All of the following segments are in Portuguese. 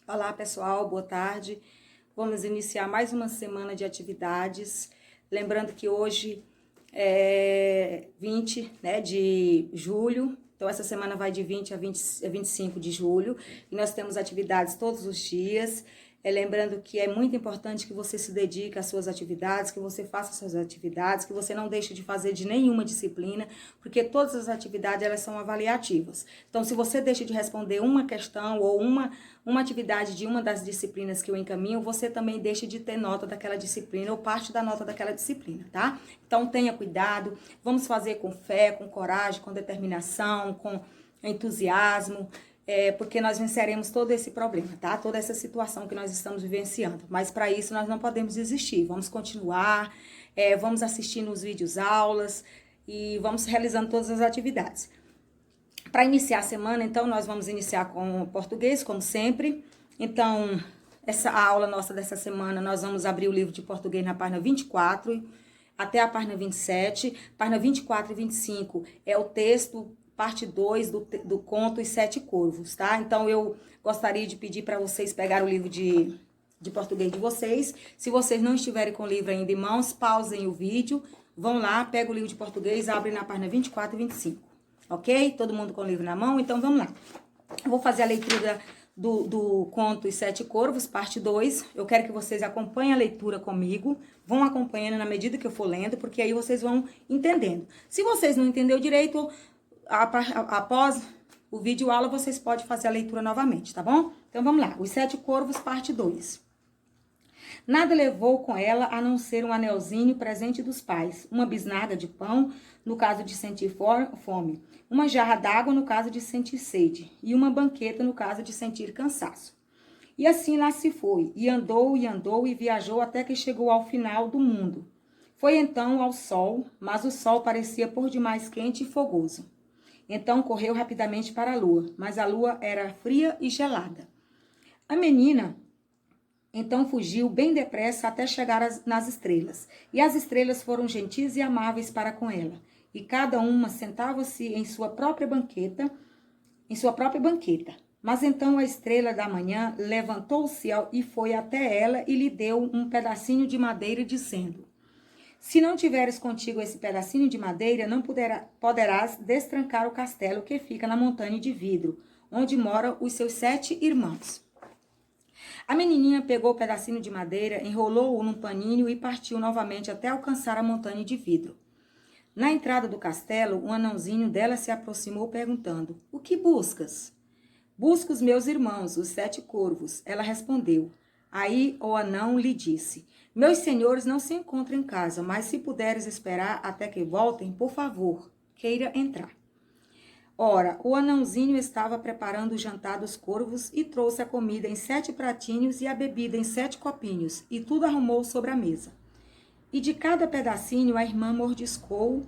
Olá pessoal, boa tarde. Vamos iniciar mais uma semana de atividades. Lembrando que hoje é 20, né, de julho. Então essa semana vai de 20 a 25 de julho. E nós temos atividades todos os dias. Lembrando que é muito importante que você se dedique às suas atividades, que você faça as suas atividades, que você não deixe de fazer de nenhuma disciplina, porque todas as atividades elas são avaliativas. Então, se você deixa de responder uma questão ou uma atividade de uma das disciplinas que eu encaminho, você também deixa de ter nota daquela disciplina ou parte da nota daquela disciplina, tá? Então, tenha cuidado, vamos fazer com fé, com coragem, com determinação, com entusiasmo, porque nós venceremos todo esse problema, tá? Toda essa situação que nós estamos vivenciando. Mas para isso nós não podemos desistir. Vamos continuar, vamos assistindo os vídeos aulas e vamos realizando todas as atividades. Para iniciar a semana, então, nós vamos iniciar com o português, como sempre. Então, a aula nossa dessa semana, nós vamos abrir o livro de português na página 24 até a página 27. Página 24 e 25 é o texto parte 2 do conto Os Sete Corvos, tá? Então, eu gostaria de pedir para vocês pegarem o livro de português de vocês. Se vocês não estiverem com o livro ainda em mãos, pausem o vídeo, vão lá, pega o livro de português, abre na página 24 e 25, ok? Todo mundo com o livro na mão? Então, vamos lá. Eu vou fazer a leitura do conto Os Sete Corvos, parte 2. Eu quero que vocês acompanhem a leitura comigo, vão acompanhando na medida que eu for lendo, porque aí vocês vão entendendo. Se vocês não entenderam direito, após o vídeo aula, vocês podem fazer a leitura novamente, tá bom? Então, vamos lá. Os Sete Corvos, parte 2. Nada levou com ela a não ser um anelzinho presente dos pais, uma bisnaga de pão, no caso de sentir fome, uma jarra d'água no caso de sentir sede, e uma banqueta no caso de sentir cansaço. E assim lá se foi, e andou e viajou até que chegou ao final do mundo. Foi então ao sol, mas o sol parecia por demais quente e fogoso. Então correu rapidamente para a lua, mas a lua era fria e gelada. A menina então fugiu bem depressa até chegar nas estrelas. E as estrelas foram gentis e amáveis para com ela. E cada uma sentava-se em sua própria banqueta. Mas então a estrela da manhã levantou-se e foi até ela e lhe deu um pedacinho de madeira, dizendo: se não tiveres contigo esse pedacinho de madeira, não poderás destrancar o castelo que fica na montanha de vidro, onde moram os seus 7 irmãos. A menininha pegou o pedacinho de madeira, enrolou-o num paninho e partiu novamente até alcançar a montanha de vidro. Na entrada do castelo, um anãozinho dela se aproximou perguntando: o que buscas? Busco os meus irmãos, os 7 corvos. Ela respondeu. Aí o anão lhe disse: meus senhores não se encontram em casa, mas se puderes esperar até que voltem, por favor, queira entrar. Ora, o anãozinho estava preparando o jantar dos corvos e trouxe a comida em 7 pratinhos e a bebida em 7 copinhos, e tudo arrumou sobre a mesa. E de cada pedacinho a irmã mordiscou,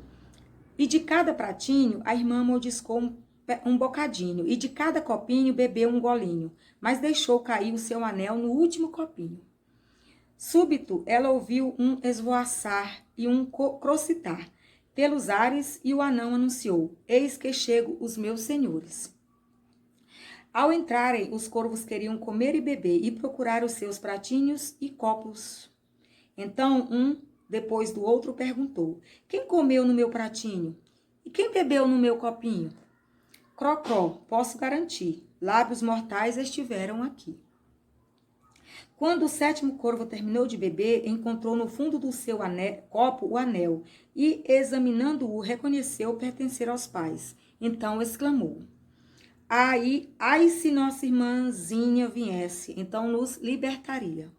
e de cada pratinho a irmã mordiscou um bocadinho, e de cada copinho bebeu um golinho, mas deixou cair o seu anel no último copinho. Súbito, ela ouviu um esvoaçar e um crocitar pelos ares, e o anão anunciou: eis que chego os meus senhores. Ao entrarem, os corvos queriam comer e beber e procurar os seus pratinhos e copos. Então, um depois do outro perguntou: quem comeu no meu pratinho? E quem bebeu no meu copinho? Cró-cró, posso garantir, lábios mortais estiveram aqui. Quando o 7º corvo terminou de beber, encontrou no fundo do seu copo o anel e, examinando-o, reconheceu pertencer aos pais. Então exclamou: ai se nossa irmãzinha viesse, então nos libertaria.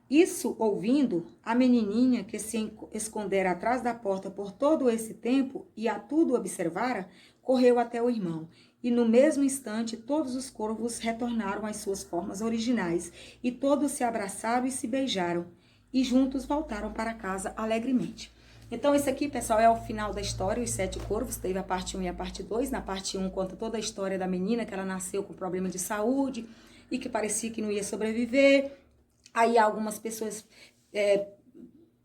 Isso ouvindo, a menininha, que se escondera atrás da porta por todo esse tempo e a tudo observara, correu até o irmão. E no mesmo instante, todos os corvos retornaram às suas formas originais, e todos se abraçaram e se beijaram, e juntos voltaram para casa alegremente. Então, esse aqui, pessoal, é o final da história, Os Sete Corvos. Teve a parte 1 e a parte 2. Na parte 1 conta toda a história da menina, que ela nasceu com problema de saúde e que parecia que não ia sobreviver. Aí algumas pessoas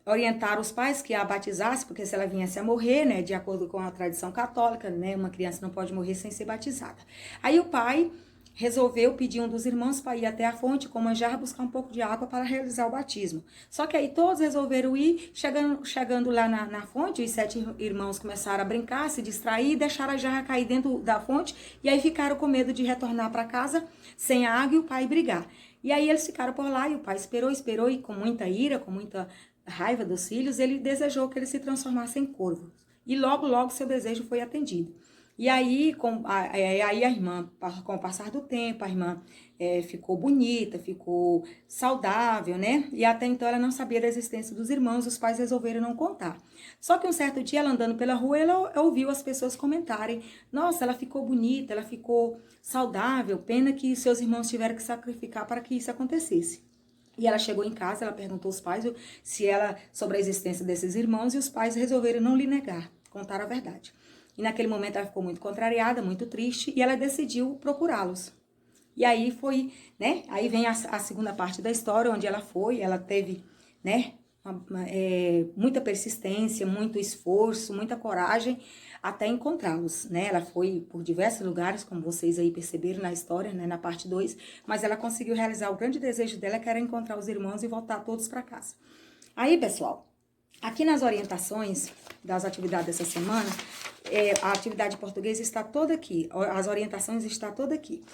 orientaram os pais que a batizasse, porque se ela viesse a morrer, né, de acordo com a tradição católica, né, uma criança não pode morrer sem ser batizada. Aí o pai resolveu pedir um dos irmãos para ir até a fonte com uma jarra buscar um pouco de água para realizar o batismo. Só que aí todos resolveram ir, chegando lá na fonte, os 7 irmãos começaram a brincar, se distrair, deixaram a jarra cair dentro da fonte, e aí ficaram com medo de retornar para casa sem água e o pai brigar. E aí eles ficaram por lá e o pai esperou e com muita ira, com muita raiva dos filhos, ele desejou que eles se transformassem em corvos. E logo seu desejo foi atendido. E aí, a irmã, com o passar do tempo, a irmã ficou bonita, ficou saudável, né? E até então ela não sabia da existência dos irmãos, os pais resolveram não contar. Só que um certo dia, ela andando pela rua, ela ouviu as pessoas comentarem: nossa, ela ficou bonita, ela ficou saudável, pena que seus irmãos tiveram que sacrificar para que isso acontecesse. E ela chegou em casa, ela perguntou aos pais sobre a existência desses irmãos, e os pais resolveram não lhe negar, contaram a verdade. E naquele momento ela ficou muito contrariada, muito triste, e ela decidiu procurá-los. E aí foi, né? Aí vem a segunda parte da história, onde ela teve, né? Muita persistência, muito esforço, muita coragem até encontrá-los, né? Ela foi por diversos lugares, como vocês aí perceberam na história, né? Na parte 2, mas ela conseguiu realizar o grande desejo dela, que era encontrar os irmãos e voltar todos para casa. Aí, pessoal, aqui nas orientações das atividades dessa semana, a atividade de português está toda aqui, as orientações estão todas aqui.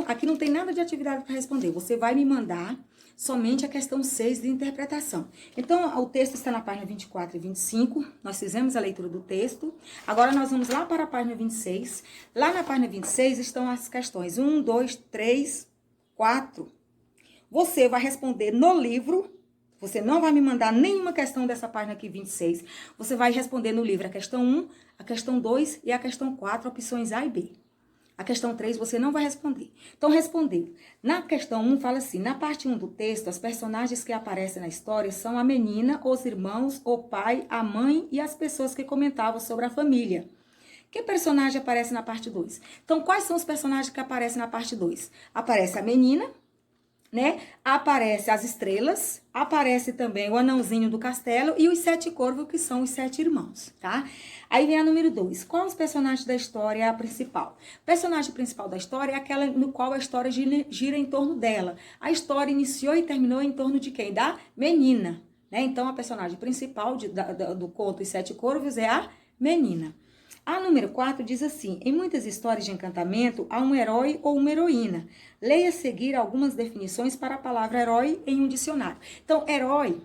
Aqui não tem nada de atividade para responder, você vai me mandar somente a questão 6 de interpretação. Então, o texto está na página 24 e 25, nós fizemos a leitura do texto. Agora, nós vamos lá para a página 26. Lá na página 26 estão as questões 1, 2, 3, 4. Você vai responder no livro. Você não vai me mandar nenhuma questão dessa página aqui, 26. Você vai responder no livro a questão 1, a questão 2 e a questão 4, opções A e B. A questão 3 você não vai responder. Então, respondendo. Na questão 1, fala assim: na parte 1 do texto, as personagens que aparecem na história são a menina, os irmãos, o pai, a mãe e as pessoas que comentavam sobre a família. Que personagem aparece na parte 2? Então, quais são os personagens que aparecem na parte 2? Aparece a menina, né? Aparece as estrelas, aparece também o anãozinho do castelo e os 7 corvos, que são os 7 irmãos, tá? Aí vem a número 2. Qual os personagens da história é a principal? O personagem principal da história é aquela no qual a história gira em torno dela. A história iniciou e terminou em torno de quem? Da menina, né? Então, a personagem principal do conto Os 7 Corvos é a menina. A número 4 diz assim: em muitas histórias de encantamento, há um herói ou uma heroína. Leia a seguir algumas definições para a palavra herói em um dicionário. Então, herói,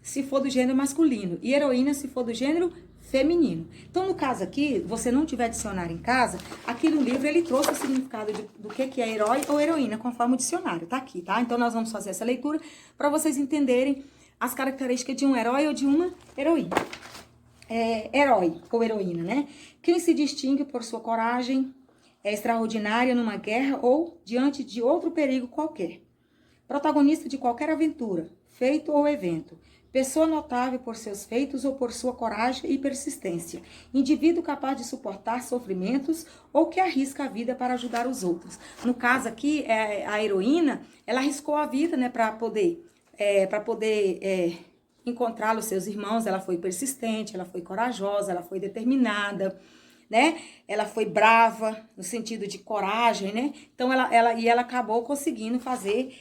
se for do gênero masculino, e heroína, se for do gênero feminino. Então, no caso aqui, você não tiver dicionário em casa, aqui no livro ele trouxe o significado do que é herói ou heroína, conforme o dicionário, tá aqui, tá? Então, nós vamos fazer essa leitura para vocês entenderem as características de um herói ou de uma heroína. Herói ou heroína, né? Quem se distingue por sua coragem extraordinária numa guerra ou diante de outro perigo qualquer. Protagonista de qualquer aventura, feito ou evento. Pessoa notável por seus feitos ou por sua coragem e persistência. Indivíduo capaz de suportar sofrimentos ou que arrisca a vida para ajudar os outros. No caso aqui, a heroína, ela arriscou a vida, né, para poder encontrar os seus irmãos. Ela foi persistente, ela foi corajosa, ela foi determinada, né? Ela foi brava, no sentido de coragem, né? Então, ela acabou conseguindo fazer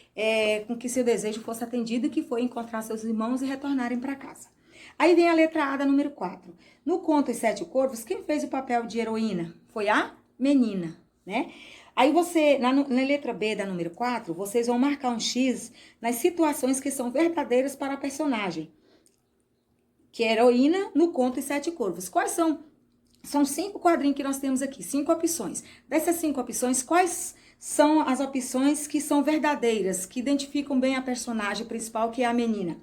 com que seu desejo fosse atendido, que foi encontrar seus irmãos e retornarem para casa. Aí vem a letra A da número 4. No conto Os 7 Corvos, quem fez o papel de heroína? Foi a menina, né? Aí na letra B da número 4, vocês vão marcar um X nas situações que são verdadeiras para a personagem, que é heroína no conto Os 7 Corvos. Quais são? São 5 quadrinhos que nós temos aqui, 5 opções. Dessas 5 opções, quais são as opções que são verdadeiras, que identificam bem a personagem principal, que é a menina?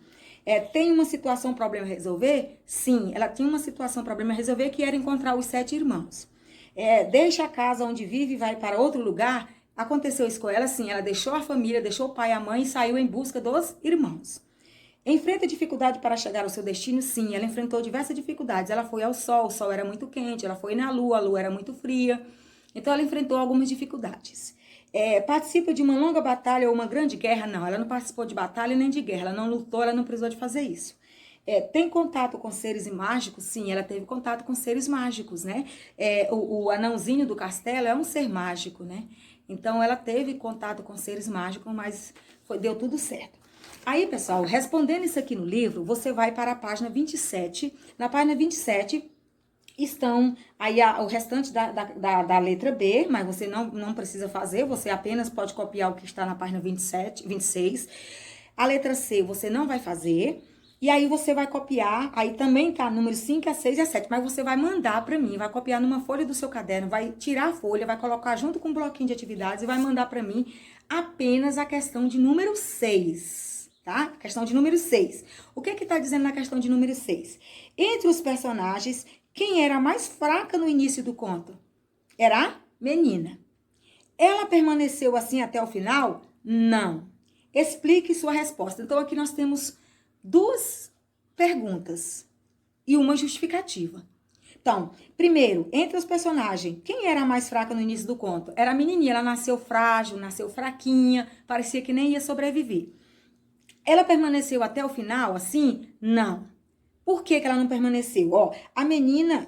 Tem uma situação, problema a resolver? Sim, ela tinha uma situação, problema a resolver, que era encontrar os 7 irmãos. Deixa a casa onde vive e vai para outro lugar. Aconteceu isso com ela, sim. Ela deixou a família, deixou o pai e a mãe e saiu em busca dos irmãos. Enfrenta dificuldade para chegar ao seu destino? Sim, ela enfrentou diversas dificuldades. Ela foi ao sol, o sol era muito quente. Ela foi na lua, a lua era muito fria. Então, ela enfrentou algumas dificuldades. Participa de uma longa batalha ou uma grande guerra? Não, ela não participou de batalha nem de guerra. Ela não lutou, ela não precisou de fazer isso. Tem contato com seres mágicos? Sim, ela teve contato com seres mágicos, né? O anãozinho do castelo é um ser mágico, né? Então, ela teve contato com seres mágicos, mas deu tudo certo. Aí, pessoal, respondendo isso aqui no livro, você vai para a página 27. Na página 27 estão aí o restante da letra B, mas você não precisa fazer, você apenas pode copiar o que está na página 26. A letra C você não vai fazer. E aí você vai copiar, aí também tá número 5, a 6 e a 7, mas você vai mandar para mim, vai copiar numa folha do seu caderno, vai tirar a folha, vai colocar junto com um bloquinho de atividades e vai mandar para mim apenas a questão de número 6, tá? Questão de número 6. O que tá dizendo na questão de número 6? Entre os personagens, quem era a mais fraca no início do conto? Era a menina. Ela permaneceu assim até o final? Não. Explique sua resposta. Então aqui nós temos 2 perguntas e uma justificativa. Então, primeiro, entre os personagens, quem era a mais fraca no início do conto? Era a menininha, ela nasceu frágil, nasceu fraquinha, parecia que nem ia sobreviver. Ela permaneceu até o final assim? Não. Por que ela não permaneceu? A menina...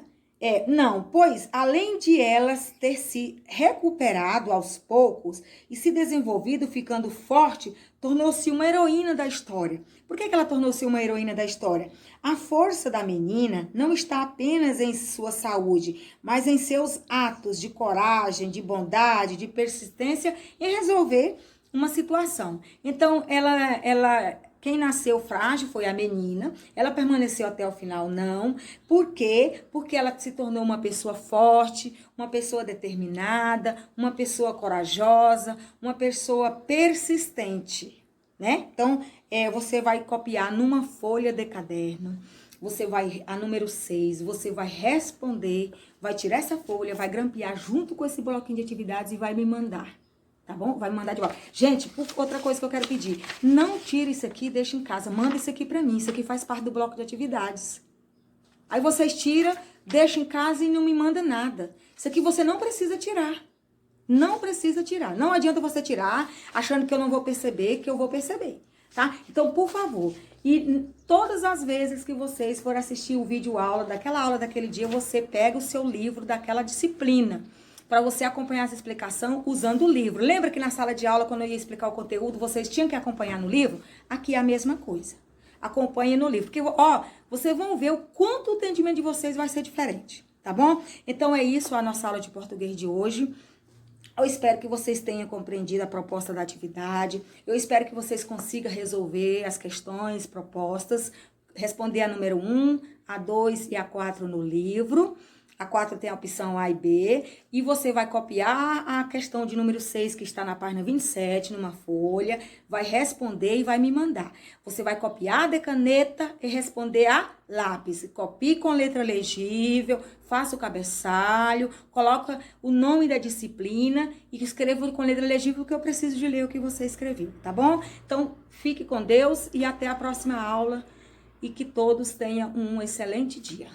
não, pois além de elas ter se recuperado aos poucos e se desenvolvido, ficando forte, tornou-se uma heroína da história. Por que ela tornou-se uma heroína da história? A força da menina não está apenas em sua saúde, mas em seus atos de coragem, de bondade, de persistência em resolver uma situação. Então, quem nasceu frágil foi a menina. Ela permaneceu até o final, não. Por quê? Porque ela se tornou uma pessoa forte, uma pessoa determinada, uma pessoa corajosa, uma pessoa persistente, né? Então, você vai copiar numa folha de caderno. Você vai, a número 6, você vai responder, vai tirar essa folha, vai grampear junto com esse bloquinho de atividades e vai me mandar. Tá bom? Vai me mandar de volta. Gente, outra coisa que eu quero pedir. Não tire isso aqui e deixe em casa. Manda isso aqui pra mim. Isso aqui faz parte do bloco de atividades. Aí vocês tiram, deixam em casa e não me manda nada. Isso aqui você não precisa tirar. Não precisa tirar. Não adianta você tirar achando que eu não vou perceber, que eu vou perceber. Tá? Então, por favor. E todas as vezes que vocês forem assistir o vídeo aula, daquela aula daquele dia, você pega o seu livro daquela disciplina, para você acompanhar essa explicação usando o livro. Lembra que na sala de aula, quando eu ia explicar o conteúdo, vocês tinham que acompanhar no livro? Aqui é a mesma coisa. Acompanhe no livro. Porque, vocês vão ver o quanto o entendimento de vocês vai ser diferente, tá bom? Então, é isso a nossa aula de português de hoje. Eu espero que vocês tenham compreendido a proposta da atividade. Eu espero que vocês consigam resolver as questões propostas, responder a número 1, a 2 e a 4 no livro. A 4 tem a opção A e B, e você vai copiar a questão de número 6, que está na página 27, numa folha, vai responder e vai me mandar. Você vai copiar de caneta e responder a lápis. Copie com letra legível, faça o cabeçalho, coloca o nome da disciplina e escreva com letra legível, porque eu preciso de ler o que você escreveu, tá bom? Então, fique com Deus e até a próxima aula, e que todos tenham um excelente dia.